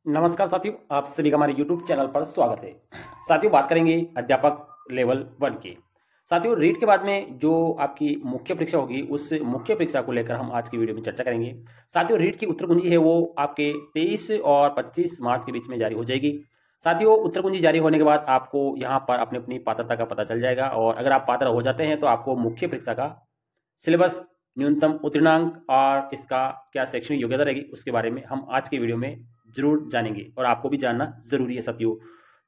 नमस्कार साथियों, आप सभी का हमारे YouTube चैनल पर स्वागत है। साथियों, बात करेंगे अध्यापक लेवल 1 की। साथियों, रीट के बाद में जो आपकी मुख्य परीक्षा होगी, उस मुख्य परीक्षा को लेकर हम आज की वीडियो में चर्चा करेंगे। साथियों, रीट की उत्तर कुंजी है वो आपके 23 और 25 मार्च के बीच में जारी हो जाएगी। साथियों, उत्तर कुंजी जारी होने के बाद आपको यहाँ पर अपनी अपनी पात्रता का पता चल जाएगा और अगर आप पात्र हो जाते हैं तो आपको मुख्य परीक्षा का सिलेबस, न्यूनतम उत्तीर्णांक और इसका क्या शैक्षणिक योग्यता रहेगी उसके बारे में हम आज के वीडियो में जरूर जानेंगे और आपको भी जानना जरूरी है साथियों।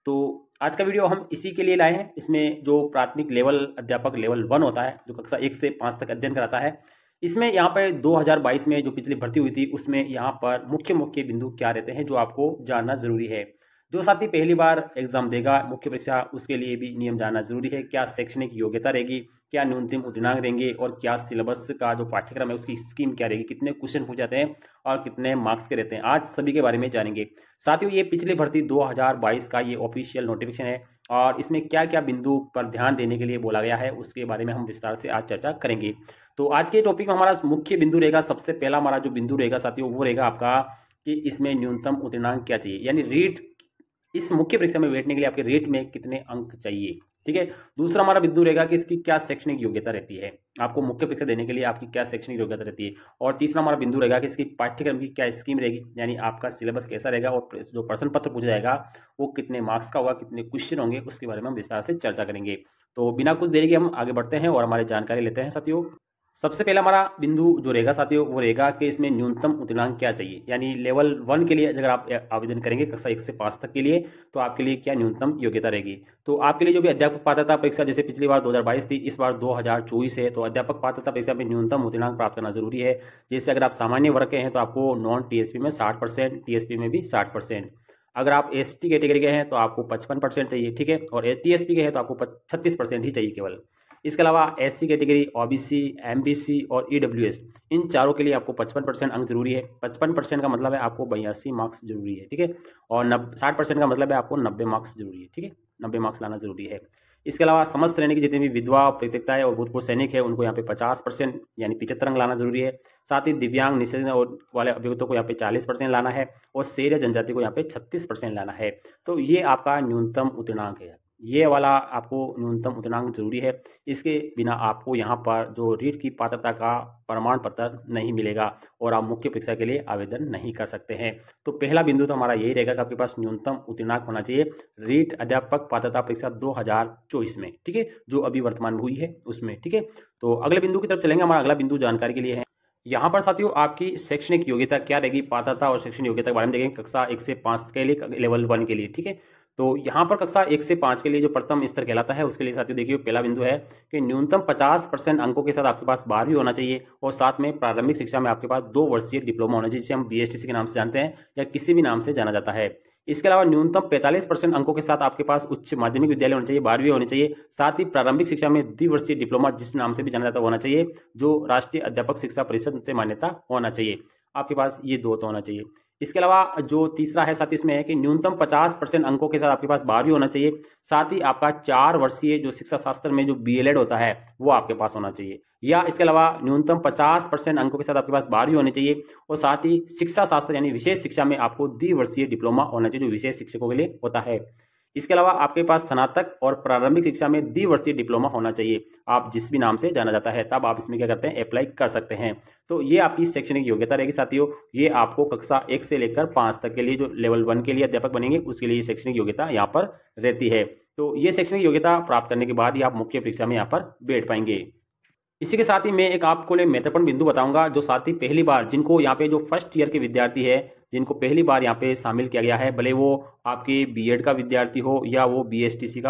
तो आज का वीडियो हम इसी के लिए लाए हैं। इसमें जो प्राथमिक लेवल अध्यापक लेवल 1 होता है, जो कक्षा 1 से 5 तक अध्ययन कराता है, इसमें यहाँ पर 2022 में जो पिछली भर्ती हुई थी उसमें यहाँ पर मुख्य मुख्य बिंदु क्या रहते हैं जो आपको जानना जरूरी है। जो साथी पहली बार एग्जाम देगा मुख्य परीक्षा, उसके लिए भी नियम जानना जरूरी है। क्या शैक्षणिक योग्यता रहेगी, क्या न्यूनतम उत्तीर्णांक देंगे और क्या सिलेबस का जो पाठ्यक्रम है उसकी स्कीम क्या रहेगी, कितने क्वेश्चन पूछ जाते हैं और कितने मार्क्स के रहते हैं, आज सभी के बारे में जानेंगे। साथियों, ये पिछली भर्ती 2022 का ये ऑफिशियल नोटिफिकेशन है और इसमें क्या क्या बिंदु पर ध्यान देने के लिए बोला गया है उसके बारे में हम विस्तार से आज चर्चा करेंगे। तो आज के टॉपिक में हमारा मुख्य बिंदु रहेगा, सबसे पहला हमारा जो बिंदु रहेगा साथियों वो रहेगा आपका कि इसमें न्यूनतम उत्तीर्णांक क्या चाहिए, यानी रीट इस मुख्य परीक्षा में बैठने के लिए आपके रेट में कितने अंक चाहिए। ठीक है। दूसरा हमारा बिंदु रहेगा कि इसकी क्या शैक्षणिक योग्यता रहती है, आपको मुख्य परीक्षा देने के लिए आपकी क्या शैक्षणिक योग्यता रहती है। और तीसरा हमारा बिंदु रहेगा कि इसकी पाठ्यक्रम की क्या स्कीम रहेगी, यानी आपका सिलेबस कैसा रहेगा और जो प्रश्न पत्र पूछा जाएगा वो कितने मार्क्स का होगा, कितने क्वेश्चन होंगे, उसके बारे में हम विस्तार से चर्चा करेंगे। तो बिना कुछ देरी के हम आगे बढ़ते हैं और हमारी जानकारी लेते हैं साथियों। सबसे पहला हमारा बिंदु जो रहेगा साथियों वो रहेगा कि इसमें न्यूनतम उत्तीर्णांक क्या चाहिए, यानी लेवल 1 के लिए अगर आप आवेदन करेंगे कक्षा 1 से 5 तक के लिए तो आपके लिए क्या न्यूनतम योग्यता रहेगी। तो आपके लिए जो भी अध्यापक पात्रता परीक्षा, जैसे पिछली बार 2022 थी, इस बार 2024 है, तो अध्यापक पात्रता परीक्षा में न्यूनतम उत्तीर्णांक प्राप्त करना जरूरी है। जैसे अगर आप सामान्य वर्ग के हैं तो आपको नॉन टीएसपी में 60%, टीएसपी में भी 60%। अगर आप एसटी कैटेगरी के हैं तो आपको 55% चाहिए। ठीक है। और टीएसपी के हैं तो आपको 36% ही चाहिए केवल। इसके अलावा एससी कैटेगरी, ओबीसी, एमबीसी और ईडब्ल्यूएस, इन चारों के लिए आपको 55% अंक जरूरी है। 55% का मतलब है आपको 82 मार्क्स जरूरी है। ठीक है। और 60% का मतलब है आपको 90 मार्क्स जरूरी है। ठीक है, 90 मार्क्स लाना जरूरी है। इसके अलावा समस्त श्रेणी की जितनी भी विधवा, परित्यक्ता और भूतपूर्व सैनिक है उनको यहाँ पे 50% यानी 75 अंक लाना जरूरी है। साथ ही दिव्यांग, निषेध और वाले अभियुक्तों को यहाँ पे 40% लाना है और शेर या जनजाति को यहाँ पे 36% लाना है। तो ये आपका न्यूनतम उत्तीर्णांक है, ये वाला आपको न्यूनतम उत्तीर्णांक जरूरी है। इसके बिना आपको यहाँ पर जो रीट की पात्रता का प्रमाण पत्र नहीं मिलेगा और आप मुख्य परीक्षा के लिए आवेदन नहीं कर सकते हैं। तो पहला बिंदु तो हमारा यही रहेगा कि आपके पास न्यूनतम उत्तीर्णांक होना चाहिए रीट अध्यापक पात्रता परीक्षा 2024 में। ठीक है, जो अभी वर्तमान में हुई है उसमें। ठीक है। तो अगले बिंदु की तरफ चलेंगे। हमारा अगला बिंदु जानकारी के लिए है, यहाँ पर साथियों आपकी शैक्षणिक योग्यता क्या रहेगी, पात्रता और शैक्षणिक योग्यता के बारे में देखेंगे कक्षा 1 से 5 के लिए, लेवल 1 के लिए। ठीक है। तो यहाँ पर कक्षा 1 से 5 के लिए जो प्रथम स्तर कहलाता है उसके लिए साथियों देखिए पहला बिंदु है कि न्यूनतम 50% अंकों के साथ आपके पास 12वीं होना चाहिए और साथ में प्रारंभिक शिक्षा में आपके पास 2 वर्षीय डिप्लोमा होना चाहिए, जिसे हम बीएसटीसी के नाम से जानते हैं या किसी भी नाम से जाना जाता है। इसके अलावा न्यूनतम 45% अंकों के साथ आपके पास उच्च माध्यमिक विद्यालय होना चाहिए, 12वीं होनी चाहिए। साथ ही प्रारंभिक शिक्षा में द्विवर्षीय डिप्लोमा, जिस नाम से भी जाना जाता है, होना चाहिए, जो राष्ट्रीय अध्यापक शिक्षा परिषद से मान्यता होना चाहिए। आपके पास ये 2 तो होना चाहिए। इसके अलावा जो तीसरा है साथ इसमें है कि न्यूनतम 50% अंकों के साथ आपके पास 12वीं होना चाहिए। साथ ही आपका 4 वर्षीय जो शिक्षा शास्त्र में जो बीएलएड होता है वो आपके पास होना चाहिए। या इसके अलावा न्यूनतम 50% अंकों के साथ आपके पास 12वीं होनी चाहिए और साथ ही शिक्षा शास्त्र यानी विशेष शिक्षा में आपको द्विवर्षीय डिप्लोमा होना चाहिए, जो विशेष शिक्षकों के लिए होता है। इसके अलावा आपके पास स्नातक और प्रारंभिक शिक्षा में द्विवर्षीय डिप्लोमा होना चाहिए, आप जिस भी नाम से जाना जाता है, तब आप इसमें क्या करते हैं, अप्लाई कर सकते हैं। तो ये आपकी शैक्षणिक योग्यता रहेगी साथियों। ये आपको कक्षा 1 से लेकर 5 तक के लिए जो लेवल 1 के लिए अध्यापक बनेंगे उसके लिए शैक्षणिक योग्यता यहाँ पर रहती है। तो ये शैक्षणिक योग्यता प्राप्त करने के बाद ही आप मुख्य परीक्षा में यहाँ पर बैठ पाएंगे। इसी के साथ ही मैं एक आपको लिए महत्वपूर्ण बिंदु बताऊंगा, जो साथी पहली बार जिनको यहाँ पे जो फर्स्ट ईयर के विद्यार्थी है, जिनको पहली बार यहाँ पे शामिल किया गया है, भले वो आपके बीएड का विद्यार्थी हो या वो बीएसटीसी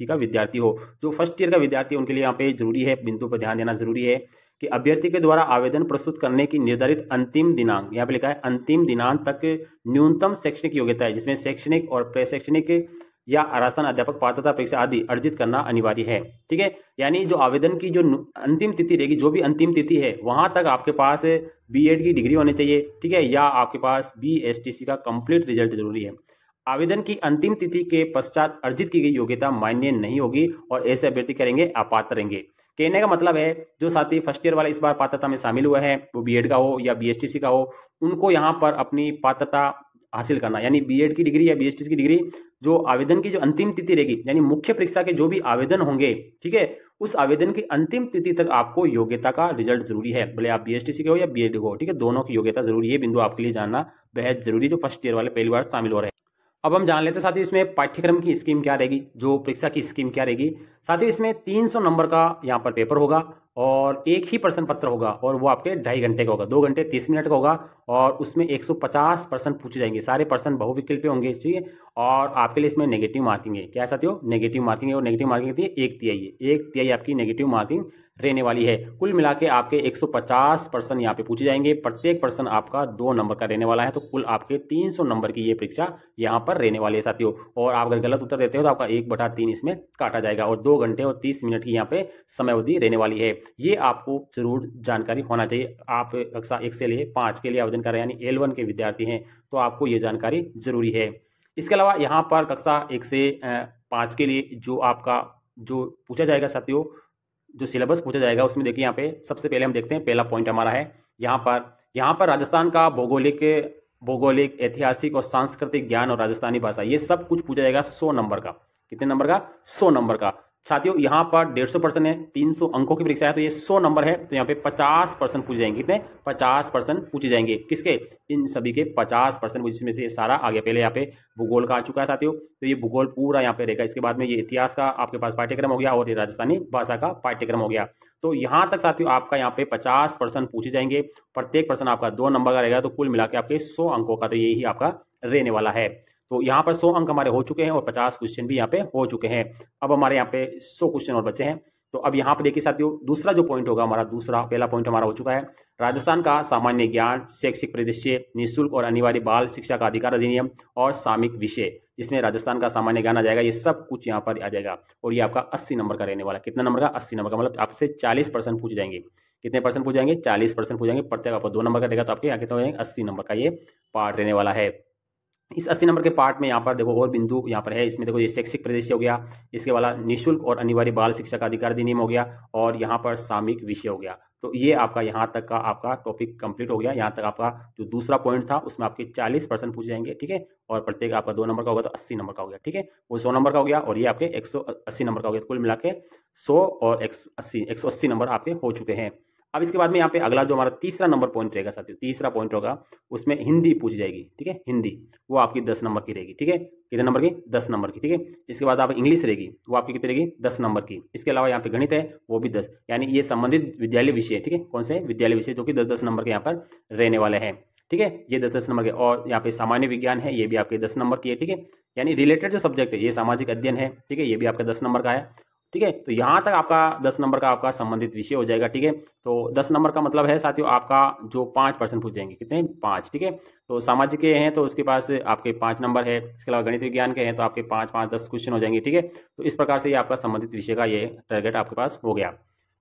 का विद्यार्थी हो, जो फर्स्ट ईयर का विद्यार्थी उनके लिए यहाँ पे जरूरी है, बिंदु पर ध्यान देना जरूरी है कि अभ्यर्थी के द्वारा आवेदन प्रस्तुत करने की निर्धारित अंतिम दिनांक, यहाँ पे लिखा है अंतिम दिनांक तक न्यूनतम शैक्षणिक योग्यता है, जिसमें शैक्षणिक और प्रशैक्षणिक या आरासन अध्यापक पात्रता परीक्षा आदि अर्जित करना अनिवार्य है। ठीक है, यानी जो आवेदन की जो अंतिम तिथि रहेगी, जो भी अंतिम तिथि है, वहां तक आपके पास बीएड की डिग्री होनी चाहिए। ठीक है, या आपके पास बीएसटीसी का कंप्लीट रिजल्ट जरूरी है। आवेदन की अंतिम तिथि के पश्चात अर्जित की गई योग्यता मान्य नहीं होगी और ऐसे अभ्यर्थी करेंगे अपात्र रहेंगे। कहने का मतलब है जो साथी फर्स्ट ईयर वाले इस बार पात्रता में शामिल हुए हैं, वो बीएड का हो या बीएसटीसी का हो, उनको यहाँ पर अपनी पात्रता हासिल करना, यानी बीएड की डिग्री या बीएसटी की डिग्री, जो आवेदन की जो अंतिम तिथि रहेगी, यानी मुख्य परीक्षा के जो भी आवेदन होंगे, ठीक है, उस आवेदन की अंतिम तिथि तक आपको योग्यता का रिजल्ट जरूरी है, भले आप बीएसटी के हो या बीएड हो, ठीक है, दोनों की योग्यता जरूरी है। बिंदु आपके लिए जानना बेहद जरूरी, जो फर्स्ट ईयर वाले पहली बार शामिल हो रहे हैं। अब हम जान लेते हैं साथियों इसमें पाठ्यक्रम की स्कीम क्या रहेगी, जो परीक्षा की स्कीम क्या रहेगी। साथियों इसमें 300 नंबर का यहाँ पर पेपर होगा और एक ही प्रश्न पत्र होगा, और वो आपके 2.5 घंटे का होगा, 2 घंटे 30 मिनट का होगा, और उसमें 150 प्रश्न पूछे जाएंगे। सारे प्रश्न बहुविकल्पीय होंगे, ठीक है, और आपके लिए इसमें नेगेटिव मार्किंग है। क्या है साथियों? नेगेटिव मार्किंग है, और नेगेटिव मार्किंग होती है 1/3 है, 1/3 आपकी नेगेटिव मार्किंग रहने वाली है। कुल मिला के आपके 150 प्रश्न यहाँ पे पूछे जाएंगे, प्रत्येक प्रश्न आपका 2 नंबर का रहने वाला है, तो कुल आपके 300 नंबर की ये परीक्षा यहाँ पर रहने वाली है साथियों। और आप अगर गलत उत्तर देते हो तो आपका 1/3 इसमें काटा जाएगा, और 2 घंटे और 30 मिनट की यहाँ पे समय अवधि रहने वाली है। ये आपको जरूर जानकारी होना चाहिए। आप कक्षा 1 से लिए 5 के लिए आवेदन कर रहे हैं, यानी L1 के विद्यार्थी हैं, तो आपको ये जानकारी जरूरी है। इसके अलावा यहाँ पर कक्षा 1 से 5 के लिए जो आपका जो पूछा जाएगा साथियों, जो सिलेबस पूछा जाएगा, उसमें देखिए यहाँ पे सबसे पहले हम देखते हैं, पहला पॉइंट हमारा है यहाँ पर राजस्थान का भौगोलिक, ऐतिहासिक और सांस्कृतिक ज्ञान और राजस्थानी भाषा, ये सब कुछ पूछा जाएगा 100 नंबर का। कितने नंबर का? 100 नंबर का। साथियों यहाँ पर 150 प्रश्न है, 300 अंकों की परीक्षा है, तो ये 100 नंबर है, तो यहाँ पे 50 प्रश्न पूछे जाएंगे। कितने? 50 प्रश्न पूछे जाएंगे। किसके? इन सभी के 50 प्रश्न, जिसमें से ये सारा आ गया। पहले यहाँ पे भूगोल का आ चुका है साथियों, तो ये भूगोल पूरा यहाँ पे रहेगा। इसके बाद में ये इतिहास का आपके पास पाठ्यक्रम हो गया, और ये राजस्थानी भाषा का पाठ्यक्रम हो गया। तो यहाँ तक साथियों आपका यहाँ पे 50 प्रश्न पूछे जाएंगे, प्रत्येक प्रश्न आपका 2 नंबर का रहेगा, तो कुल मिला के आपके 100 अंकों का तो यही आपका रहने वाला है। तो यहाँ पर 100 अंक हमारे हो चुके हैं, और 50 क्वेश्चन भी यहाँ पे हो चुके हैं। अब हमारे यहाँ पे 100 क्वेश्चन और बचे हैं। तो अब यहाँ पे देखिए साथियों, दूसरा जो पॉइंट होगा हमारा, पहला पॉइंट हमारा हो चुका है, राजस्थान का सामान्य ज्ञान, शैक्षिक परिदृश्य, निःशुल्क और अनिवार्य बाल शिक्षा का अधिकार अधिनियम और सामयिक विषय, इसमें राजस्थान का सामान्य ज्ञान आ जाएगा। ये सब कुछ यहाँ पर आ जाएगा, और ये आपका 80 नंबर का रहने वाला है। कितना नंबर का? 80 नंबर का, मतलब आपसे 40 प्रश्न पूछ जाएंगे। कितने प्रश्न पूछ जाएंगे? 40 प्रश्न पूछ जाएंगे, प्रत्येक आपको 2 नंबर का रहेगा, तो आपके यहाँ कितना हो जाएंगे? 80 नंबर का ये पार्ट रहने वाला है। इस 80 नंबर के पार्ट में यहाँ पर देखो और बिंदु यहाँ पर है, इसमें देखो ये शैक्षिक परिदृश्य हो गया, इसके वाला निःशुल्क और अनिवार्य बाल शिक्षा का अधिकार अधिनियम हो गया, और यहाँ पर सामयिक विषय हो गया। तो ये आपका यहाँ तक का आपका टॉपिक कंप्लीट हो गया। यहाँ तक आपका जो दूसरा पॉइंट था उसमें आपके 40 प्रश्न पूछ जाएंगे, ठीक है, और प्रत्येक आपका 2 नंबर का होगा, तो 80 नंबर का हो गया, ठीक है, वो 100 नंबर का हो गया, और ये आपके 180 नंबर का हो गया। कुल मिला के 100 और 180 नंबर आपके हो चुके हैं। अब इसके बाद में यहाँ पे अगला जो हमारा तीसरा नंबर पॉइंट रहेगा साथियों, तीसरा पॉइंट होगा, उसमें हिंदी पूछी जाएगी, ठीक है, हिंदी वो आपकी 10 नंबर की रहेगी, ठीक है, कितने नंबर की? 10 नंबर की, ठीक है। इसके बाद आप इंग्लिश रहेगी, वो आपकी कितनी रहेगी? 10 नंबर की। इसके अलावा यहाँ पे गणित है, वो भी 10, यानी ये संबंधित विद्यालय विषय, ठीक है, कौन से विद्यालय विषय, जो कि 10-10 नंबर के यहाँ पर रहने वाले हैं, ठीक है, ये 10-10 नंबर के। और यहाँ पे सामान्य विज्ञान है, ये भी आपके 10 नंबर की है, ठीक है, यानी रिलेटेड जो सब्जेक्ट है, ये सामाजिक अध्ययन है, ठीक है, ये भी आपका 10 नंबर का है, ठीक है। तो यहाँ तक आपका 10 नंबर का आपका संबंधित विषय हो जाएगा, ठीक है। तो 10 नंबर का मतलब है साथियों आपका जो 5 प्रश्न पूछ जाएंगे, कितने? 5, ठीक है। तो सामाजिक के हैं तो उसके पास आपके 5 नंबर है, इसके अलावा गणित विज्ञान के हैं तो आपके 5-5-10 क्वेश्चन हो जाएंगे, ठीक है। तो इस प्रकार से ये आपका संबंधित विषय का ये टारगेट आपके पास हो गया।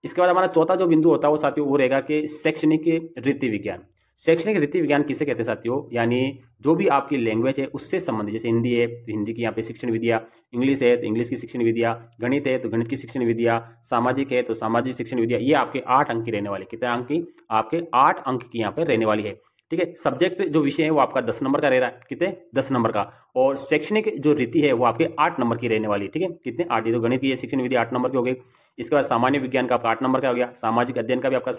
इसके बाद हमारा चौथा जो बिंदु होता है वो साथियों वो रहेगा कि शैक्षणिक रीति विज्ञान। शैक्षणिक रीति विज्ञान किसे कहते हैं साथियों? यानी जो भी आपकी लैंग्वेज है उससे संबंधित, जैसे हिंदी है तो हिंदी की यहाँ पे शिक्षण विधियाँ, इंग्लिश है तो इंग्लिश की शिक्षण विधियाँ, गणित है तो गणित की शिक्षण विधियाँ, सामाजिक है तो सामाजिक शिक्षण विधियाँ, ये आपके 8 अंक की रहने वाली। कितने अंक की? आपके 8 अंक की यहाँ पे रहने वाली है, ठीक है। सब्जेक्ट जो विषय है वो आपका 10 नंबर का रह रहा है, कितने? 10 नंबर का। और शैक्षणिक जो रीति है वो आपके 8 नंबर की रहने वाली, ठीक है, कितने? 8। तो गणित की शिक्षण विधि 8 नंबर की हो गई। इसके बाद सामान्य विज्ञान का आपका 8 नंबर का हो गया, सामाजिक अध्ययन का भी आपका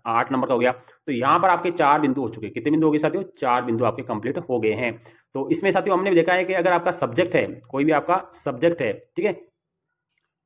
8 नंबर का हो गया। तो यहाँ पर आपके 4 बिंदु हो चुके। कितने बिंदु हो गए साथियों? 4 बिंदु आपके कंप्लीट हो गए हैं। तो इसमें साथियों हमने देखा है कि अगर आपका सब्जेक्ट है, कोई भी आपका सब्जेक्ट है, ठीक है,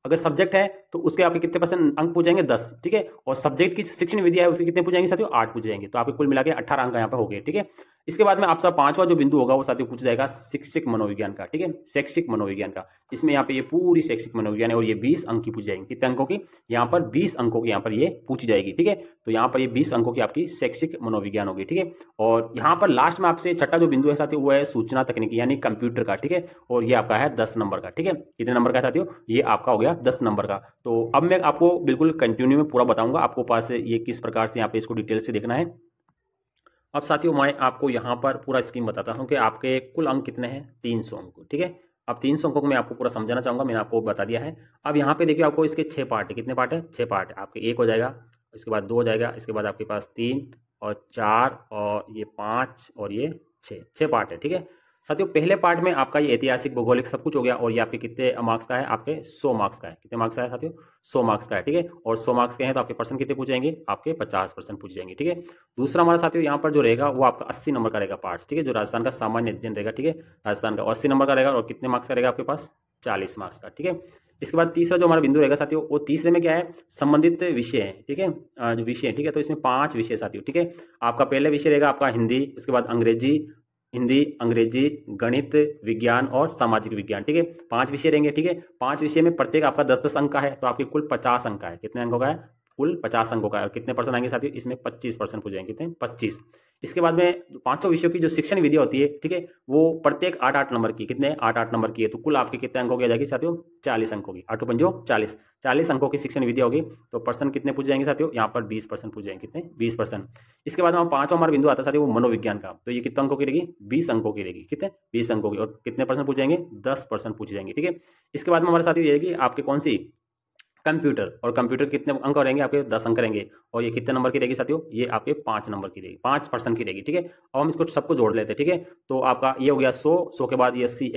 अगर सब्जेक्ट है तो उसके आपके कितने % अंक पूछ जाएंगे? 10, ठीक है। और सब्जेक्ट की शिक्षण विधि है उसके कितने पूछ जाएंगे साथियों? 8 पूछ जाएंगे। तो आपके कुल मिला के 18 अंक यहाँ पे हो गए, ठीक है। इसके बाद में आपका 5वां जो बिंदु होगा वो साथियों पूछ जाएगा शैक्षिक मनोविज्ञान का, ठीक है, शैक्षिक मनोविज्ञान का। इसमें यहाँ पे ये पूरी शैक्षिक मनोविज्ञान है और ये 20 अंक की पूछ जाएंगी। कितने अंकों की? यहाँ पर 20 अंकों की यहाँ पर ये पूछी जाएगी, ठीक है। तो यहाँ पर ये 20 अंकों की आपकी शैक्षिक मनोविज्ञान होगी, ठीक है। और यहाँ पर लास्ट में आपसे छठा जो बिंदु है साथियों वो है सूचना तकनीकी यानी कंप्यूटर का, ठीक है, और ये आपका है 10 नंबर का, ठीक है। कितने नंबर का साथियों? ये आपका हो गया 10 नंबर का। तो अब मैं आपको बिल्कुल कंटिन्यू में पूरा बताऊंगा, आपको पास ये किस प्रकार से यहाँ पे इसको डिटेल से देखना है। अब साथियों मैं आपको यहाँ पर पूरा स्कीम बताता हूँ कि आपके कुल अंक कितने हैं? 300 अंक, ठीक है। अब 300 अंकों को मैं आपको पूरा समझाना चाहूँगा, मैंने आपको बता दिया है। अब यहाँ पे देखिए आपको इसके 6 पार्ट है। कितने पार्ट है? 6 पार्ट है। आपके 1 हो जाएगा, इसके बाद 2 हो जाएगा, इसके बाद आपके पास 3 और 4 और ये 5 और ये 6 पार्ट है, ठीक है। साथियों पहले पार्ट में आपका ये ऐतिहासिक भौगोलिक सब कुछ हो गया और ये आपके कितने मार्क्स का है, आपके 100 मार्क्स का है। कितने मार्क्स का है साथियों? 100 मार्क्स का है, ठीक है। और 100 मार्क्स के हैं तो आपके परसेंट कितने पूछ जाएंगे? आपके 50% पूछ जाएंगे, ठीक है। दूसरा हमारा साथियों यहाँ पर जो रहेगा वो आपका 80 नंबर का रहेगा पार्ट, ठीक है, जो राजस्थान का सामान्य अध्ययन रहेगा, ठीक है। राजस्थान का 80 नंबर का रहेगा और कितने मार्क्स का रहेगा आपके पास? 40 मार्क्स का, ठीक है। इसके बाद तीसरा जो हमारा बिंदु रहेगा साथियों, वो तीसरे में क्या है? संबंधित विषय है, ठीक है, जो विषय, ठीक है। तो इसमें 5 विषय साथियों, ठीक है। आपका पहले विषय रहेगा आपका हिंदी, उसके बाद हिंदी, अंग्रेजी, गणित, विज्ञान और सामाजिक विज्ञान, ठीक है। 5 विषय रहेंगे, ठीक है। 5 विषय में प्रत्येक आपका 10-10 अंक का है, तो आपके कुल 50 अंक का है। कितने अंकों का है? कुल 50 अंकों का है। और कितने परसेंट आएंगे साथियों? इसमें 25% हो जाएंगे। कितने? 25। इसके बाद में पांचों विषयों की जो शिक्षण विधि होती है, ठीक है, वो प्रत्येक 8-8 नंबर की, कितने? 8-8 नंबर की है। तो कुल आपके कितने अंकों की आ जाएगी साथियों? 40 अंकों की। 8 पंजो 40, 40 अंकों की शिक्षण विधि होगी। तो परसेंट कितने पूछ जाएंगे साथियों? यहाँ पर 20% पूछ जाएंगे। कितने? 20%। इसके बाद में पांचवा हमारा बिंदु आता है साथियों वो मनोविज्ञान का। तो ये कितने अंकों की रहेगी? 20 अंकों की रहेगी। कितने? 20 अंकों की। और कितने परसेंट पूछ जाएंगे? 10% पूछ जाएंगे, ठीक है। इसके बाद में हमारे साथियों ये है कि आपके कौन सी? कंप्यूटर। और कंप्यूटर कितने अंक रहेंगे आपके? 10 अंक रहेंगे। और ये कितने नंबर की रहेगी साथियों? ये आपके 5 नंबर की रहेगी, 5% की रहेगी, ठीक है। अब हम इसको सबको जोड़ लेते हैं, ठीक है। तो आपका ये हो गया 100 के बाद ये 80,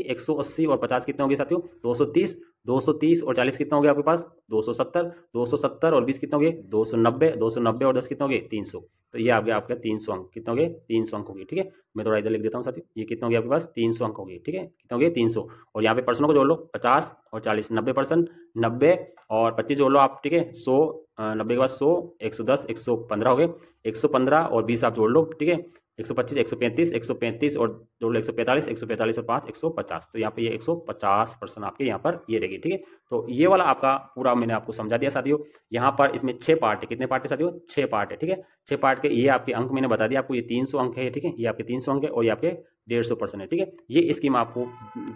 180 और 50 कितने हो गए साथियों? 230 और 40 कितना हो गया आपके पास? 270 और 20 कितना हो गए? 290 और 10 कितना हो गए? 300। तो ये आ गया आपका 300 अंक। कितना हो गए? 300 अंक हो गए, ठीक है। मैं थोड़ा इधर लिख देता हूँ साथियों। ये कितना हो गया आपके पास? 300 अंक हो गए, ठीक है। कितना हो गए? 300। और यहाँ पे परसेंटों को जोड़ लो, 50 और 40, 90%, 90 और 25 जोड़ लो आप, ठीक है। 100, 90 के बाद 100, 110, 115 हो गए। 115 और 20 आप जोड़ लो, ठीक है। 125, 135 और जोड़ लो 145 और 5, 150। तो यहाँ पे ये 150% आपके यहाँ पर ये रहेगी, ठीक है। तो ये वाला आपका पूरा मैंने आपको समझा दिया साथियों। यहाँ पर इसमें 6 पार्ट है। कितने पार्ट है साथियों? 6 पार्ट है, ठीक है। 6 पार्ट के ये आपके अंक मैंने बता दिया आपको। ये 300 अंक है, ठीक है। ये आपके 300 अंक है और ये आपके 150% है, ठीक है। ये स्कीम आपको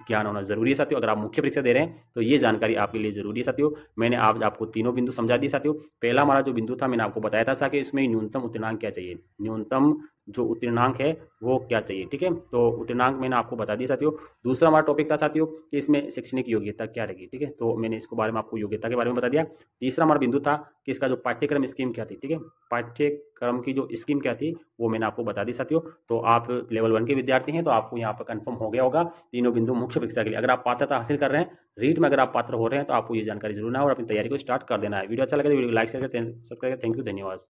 ज्ञान होना जरूरी है साथियों। अगर आप मुख्य परीक्षा दे रहे हैं तो ये जानकारी आपके लिए जरूरी है साथियों। मैंने आज आपको तीनों बिंदु समझा दिए साथियों। पहला हमारा जो बिंदु था मैंने आपको बताया था कि इसमें न्यूनतम उत्तीर्णांक क्या चाहिए, न्यूनतम जो उत्तीर्णांक है वो क्या चाहिए, ठीक है। तो उत्तीर्णांक मैंने आपको बता दिया साथियों। दूसरा हमारा टॉपिक था साथियों कि इसमें शैक्षणिक योग्यता क्या रहेगी, ठीक है। तो मैंने इसके बारे में आपको योग्यता के बारे में बता दिया। तीसरा हमारा बिंदु था कि इसका जो पाठ्यक्रम स्कीम क्या थी, ठीक है, पाठ्यक्रम की जो स्कीम क्या थी वो मैंने आपको बता दी साथियों। तो आप लेवल 1 के विद्यार्थी हैं तो आपको यहाँ पर कंफर्म हो गया होगा तीनों बिंदु मुख्य परीक्षा के लिए। अगर आप पात्रता हासिल कर रहे हैं, रीट में अगर आप पात्र हो रहे हैं तो आपको ये जानकारी जरूर है और अपनी तैयारी को स्टार्ट कर देना है। वीडियो अच्छा लगे तो वीडियो को लाइक शेयर करें, सब्सक्राइब करें। थैंक यू, धन्यवाद।